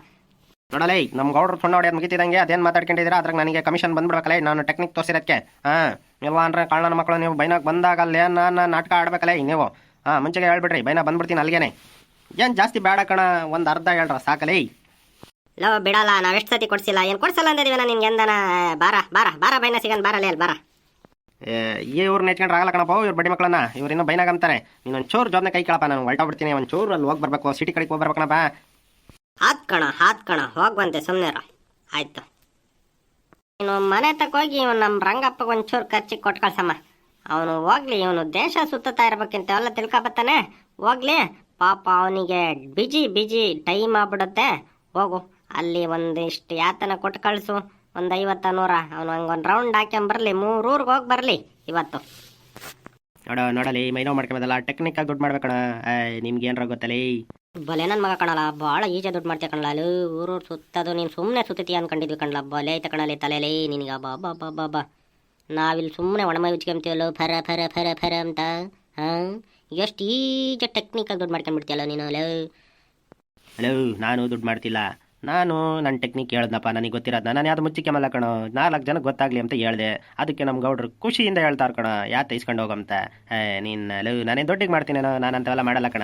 ನೋಡಲೇ, ನಮ್ಮ ಗೌಡ್ರು ಸುಣ್ಣ ಹೊಡೆಯೋದು ಮುಗಿತಿದಂಗೆ ಅದೇನು ಮಾತಾಡ್ಕೊಂಡಿದ್ದೀರಾ, ಅದ್ರಾಗ ನನಗೆ ಕಮಿಷನ್ ಬಂದ್ಬಿಡ್ಬೇಕಲ್ಲ. ನಾನು ಟೆಕ್ನಿಕ್ ತೋರಿಸಿರೋದಕ್ಕೆ. ಇಲ್ಲ ಅಂದ್ರೆ ಕಳ್ಳನ ಮಕ್ಕಳು ನೀವು ಬೈನಾಗ ಬಂದಾಗ ಅಲ್ಲೇ ನಾನು ನಾಟಕ ಆಡ್ಬೇಕಲ್ಲ ನೀವು. ಮುಂಚೆಗೆ ಹೇಳ್ಬಿಡ್ರಿ, ಬೈನ ಬಂದ್ಬಿಡ್ತೀನಿ ಅಲ್ಲಿಗೇನೆ. ಏನು ಜಾಸ್ತಿ ಬೇಡ ಕಣ, ಒಂದು ಅರ್ಧ ಹೇಳ್ರ ಸಾಕಲೇ. ಲೋ ಬಿಡಲ್ಲ, ನಾವೆಷ್ಟು ಸತಿ ಕೊಡ್ಸಿಲ್ಲ. ಏನು ಕೊಡ್ಸಲ್ಲ ಅಂದಿದ್ದೀವಿ ನಾನು ನಿನ್ಗೆ ಎಂದನ. ಬಾರ ಬೈನ ಸಿಗನ್ ಬಾರಲ್ಲೇ ಅಲ್ಲಿ ಬಾರ. ಇವ್ರನ್ನ ನೆಚ್ಕೊಂಡ್ರೆ ಆಗಲ್ಲ ಕಣಪ್ಪ, ಇವ್ರು ಬಡ್ಡಿ ಮಕ್ಕಳನ್ನ. ಇವ್ರು ಇನ್ನೂ ಬೈನಾಗ ಅಂತಾರೆ. ನೀನು ಒಂಚೂರು ಜೋಬ್ನ ಕೈ ಕೇಳಪ್ಪ, ನಾನು ಹೊರಟೋಗ್ಬಿಡ್ತೀನಿ. ಒಂಚೂರು ಅಲ್ಲಿ ಹೋಗಿ ಬರ್ಬೇಕು, ಸಿಟಿ ಕಡೆಗೆ ಹೋಗಿ ಬರ್ಬೇಕಣಪ್ಪ. ಹಾತ್ ಕಣ ಹೋಗ್ಬಂತೆ ಸುಮ್ಮನೆ. ಆಯ್ತು, ನೀನು ಮನೆ ತಕೋಗಿ ಇವನು ನಮ್ಮ ರಂಗಪ್ಪಗೆ ಒಂಚೂರು ಖರ್ಚಿಗೆ ಕೊಟ್ಟು ಕಳ್ಸಮ್ಮ. ಅವನು ಹೋಗ್ಲಿ, ಇವನು ದೇಶ ಸುತ್ತಾ ಇರ್ಬೇಕಿಂತ ಎಲ್ಲ ತಿಳ್ಕೊಬತ್ತಾನೆ. ಹೋಗ್ಲಿ ಪಾಪ, ಅವನಿಗೆ ಬಿಜಿ ಟೈಮ್ ಆಗ್ಬಿಡುತ್ತೆ. ಹೋಗು, ಅಲ್ಲಿ ಒಂದಿಷ್ಟು ಯಾತನ ಕೊಟ್ಟು ಕಳಿಸು, ಒಂದು 50-100. ಅವನು ಹಂಗೊಂದು ರೌಂಡ್ ಹಾಕ್ಯಂಬರ್ಲಿ, 3 ಊರಿಗೆ ಹೋಗಿ ಬರಲಿ ಇವತ್ತು. ನೋಡಲಿ, ಮೈನೋ ಮಾಡ್ಕೊಂಬದಲ್ಲ, ಟೆಕ್ನಿಕ್ಕಾಗಿ ದುಡ್ಡು ಮಾಡ್ಬೇಕಣ. ನಿಮ್ಗೆ ಏನಾರ ಗೊತ್ತಲೇ? ಬಲೆ ನನ್ನ ಮಗ ಕಣಲ್ಲ, ಭಾಳ ಈಜ ದುಡ್ಡು ಮಾಡ್ತೀಯ ಕಣಲ್ಲ. ಅಲ್ಲಿ ಊರು ಸುತ್ತದು ನೀನು ಸುಮ್ಮನೆ ಸುತ್ತೀಯ ಅನ್ಕೊಂಡಿದ್ವಿ ಕಣಲ್ಲ. ಬಲೆ ಐತೆ ಕಣಲ್ಲಿ ತಲೆಯಲ್ಲಿ ನಿನಗ. ಬಾ ನಾವಿಲ್ಲಿ ಸುಮ್ಮನೆ ಒಣಮೈ ಉಚ್ಕೊಂತೀವಲ್ಲ, ಫರ ಅಂತ. ಎಷ್ಟು ಈಜ ಟೆಕ್ನಿಕಾಗಿ ದುಡ್ಡು ಮಾಡ್ಕೊಂಡ್ಬಿಡ್ತೀಯಲ್ಲ ನೀನು. ಹಲೋ, ನಾನು ದುಡ್ಡು ಮಾಡ್ತಿಲ್ಲ. ನಾನು ನನ್ನ ಟೆಕ್ನಿಕ್ ಹೇಳ್ದಪ್ಪ, ನನಗೆ ಗೊತ್ತಿರೋದು. ನಾನು ಯಾವ್ದು ಮುಚ್ಚಿಕೆಮಲ್ಲ ಕಣೋ, 4 ಜನಕ್ಕೆ ಗೊತ್ತಾಗ್ಲಿ ಅಂತ ಹೇಳಿದೆ. ಅದಕ್ಕೆ ನಮ್ಮ ಗೌಡ್ರು ಖುಷಿಯಿಂದ ಹೇಳ್ತಾರೆ ಕಣ, ಯಾತ ಇಸ್ಕೊಂಡು ಹೋಗಂತ. ನೀನು ನಾನೇನು ದೊಡ್ಡಿಗೆ ಮಾಡ್ತೀನೇನೋ, ನಾನು ಅಂತೆಲ್ಲ ಮಾಡಲ್ಲ ಕಣ.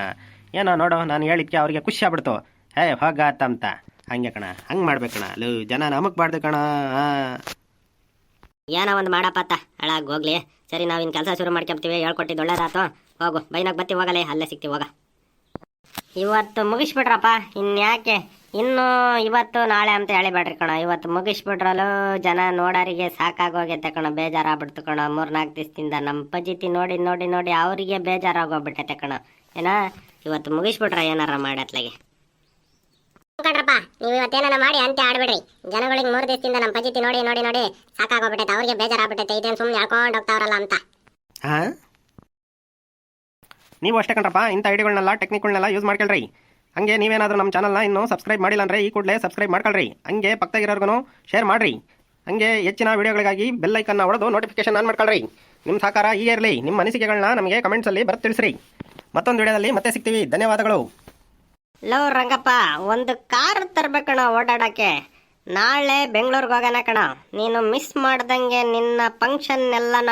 ಏನೋ ನೋಡು, ನಾನು ಹೇಳಿದ್ಕೆ ಅವ್ರಿಗೆ ಖುಷಿ ಆಗ್ಬಿಡ್ತು. ಹೋಗತ್ತಂತ. ಹಂಗೆ ಕಣ, ಹಂಗೆ ಮಾಡ್ಬೇಕಣ. ಜನ ನಮಗ್ ಬಾರ್ದು ಕಣ. ಏನೋ ಒಂದು ಮಾಡಪ್ಪತ್ತ ಹಾಳಾಗಿ ಹೋಗ್ಲಿ. ಸರಿ, ನಾವಿನ್ನು ಕೆಲಸ ಶುರು ಮಾಡ್ಕೊಂತೀವಿ. ಹೇಳ್ಕೊಟ್ಟಿದ್ದು ಒಳ್ಳೇದಾತು. ಹೋಗು, ಬೈನಾಗ ಬತ್ತಿ ಹೋಗಲೇ, ಅಲ್ಲೇ ಸಿಗ್ತೀವಿ. ಹೋಗ, ಇವತ್ತು ಮುಗಿಸ್ಬಿಡ್ರಪ್ಪ. ಇನ್ಯಾಕೆ ಇನ್ನು ಇವತ್ತು ನಾಳೆ ಅಂತ ಹೇಳಿಬೇಡ್ರಿ ಕಣ. ಇವತ್ತು ಮುಗಿಸ್ಬಿಡ್ರಲ್ಲೂ ಜನ ನೋಡೋರಿಗೆ ಸಾಕಾಗೋಗೈತೆ ಕಣ, ಬೇಜಾರಾಗ್ಬಿಡ್ತು ಕಣ. 3-4 ದಿವಸದಿಂದ ನಮ್ಮ ಪಜಿತಿ ನೋಡಿ ಅವರಿಗೆ ಬೇಜಾರಾಗೋಗ್ಬಿಟ್ಟೈತೆ ಕಣ. ಇವತ್ತು ಮುಗಿಸ್ಬಿಟ್ರ ಏನಾರ ಮಾಡಿ ಅತ್ಲಾಗೆ. ಕಣ್ರಪ್ಪ, ನೀವು ಇವತ್ತೇನ ಮಾಡಿ ಅಂತೆ ಆಡ್ಬಿಡ್ರಿ. ಜನಗಳಿಗೆ 3 ದಿವಸದಿಂದ ನಮ್ಮ ಪಜಿತಿ ನೋಡಿ ಸಾಕಾಗೋಗ್ಬಿಟ್ಟೈತೆ, ಅವ್ರಿಗೆ ಬೇಜಾರಾಗ್ಬಿಟ್ಟೈತೆ. ಇದೇನು ಸುಮ್ಮನೆ ಹೇಳ್ಕೊಂಡು ಹೋಗ್ತಾವ್ರಲ್ಲ ಅಂತ. ನೀವು ಅಷ್ಟೇ ಕಣ್ರಪ್ಪ, ಇಂಥ ಐಡಿಯಾಗಳನ್ನೆಲ್ಲ ಟೆಕ್ನಿಕ್ಗಳನ್ನೆಲ್ಲ ಯೂಸ್ ಮಾಡ್ಕೊಳ್ರಿ. ಹಂಗೆ ನೀವೇನಾದರೂ ನಮ್ಮ ಚಾನಲ್ನ ಇನ್ನೂ ಸಬ್ಸ್ಕ್ರೈಬ್ ಮಾಡಿಲ್ಲ ಅಂದರೆ ಈ ಕೂಡಲೇ ಸಬ್ಸ್ಕ್ರೈಬ್ ಮಾಡ್ಕೊಳ್ರಿ. ಹಂಗೆ ಪಕ್ಕದಾಗಿರೋರ್ಗು ಶೇರ್ ಮಾಡಿರಿ. ಹಂಗೆ ಹೆಚ್ಚಿನ ವಿಡಿಯೋಗಳಿಗಾಗಿ ಬೆಲ್ ಐಕನ್ನ ಹೊಡೆದು ನೋಟಿಫಿಕೇಶನ್ ಆನ್ ಮಾಡ್ಕೊಳ್ರಿ. ನಿಮ್ಮ ಸಹಕಾರ ಹೀಗೆ ಇರಲಿ. ನಿಮ್ಮ ಅನಿಸಿಕೆಗಳನ್ನ ನಮಗೆ ಕಮೆಂಟ್ಸಲ್ಲಿ ಬರೆದು ತಿಳಿಸ್ರಿ. ಮತ್ತೊಂದು ವಿಡಿಯೋದಲ್ಲಿ ಮತ್ತೆ ಸಿಗ್ತೀವಿ. ಧನ್ಯವಾದಗಳು. ಲೋ ರಂಗಪ್ಪ, ಒಂದು ಕಾರ್ ತರಬೇಕಣ ಓಡಾಡೋಕ್ಕೆ. ನಾಳೆ ಬೆಂಗಳೂರಿಗೆ ಹೋಗೋಣ ಕಣ. ನೀನು ಮಿಸ್ ಮಾಡ್ದಂಗೆ ನಿನ್ನ ಫಂಕ್ಷನ್ ಎಲ್ಲನ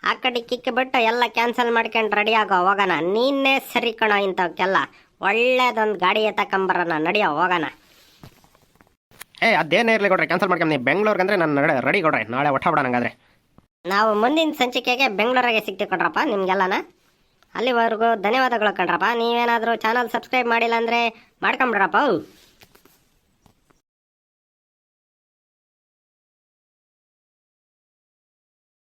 ಆ ಕಡೆ ಕಿಕ್ಕಿಬಿಟ್ಟು ಎಲ್ಲ ಕ್ಯಾನ್ಸಲ್ ಮಾಡ್ಕೊಂಡು ರೆಡಿ ಆಗೋ, ಹೋಗೋಣ. ನೀನೇ ಸರಿ ಕಣ ಇಂಥವಕ್ಕೆಲ್ಲ. ಒಳ್ಳೇದೊಂದು ಗಾಡಿ ಎತ್ತಕೊಂಬರೋಣ, ನಡಿಯೋ ಹೋಗೋಣ. ಅದೇನೇ ಇರಲಿ ಕೊಡ್ರಿ, ಕ್ಯಾನ್ಸಲ್ ಮಾಡ್ಕೊಂಡು ಬೆಂಗಳೂರಿಗೆ ಅಂದರೆ ನಾನು ರೆಡಿ ಕೊಡ್ರಿ. ನಾಳೆ ಒಟ್ಟ ಬಿಡೋಣ. ಹಂಗಾದ್ರೆ ನಾವು ಮುಂದಿನ ಸಂಚಿಕೆಗೆ ಬೆಂಗಳೂರಾಗೆ ಸಿಗ್ತೀವಿ ಕಣ್ರಪ್ಪ ನಿಮಗೆಲ್ಲನ. ಅಲ್ಲಿವರೆಗೂ ಧನ್ಯವಾದಗಳು ಕಣ್ರಪ್ಪ. ನೀವೇನಾದರೂ ಚಾನಲ್ ಸಬ್ಸ್ಕ್ರೈಬ್ ಮಾಡಿಲ್ಲ ಅಂದರೆ ಮಾಡ್ಕೊಂಬಿಡ್ರಪ್ಪ.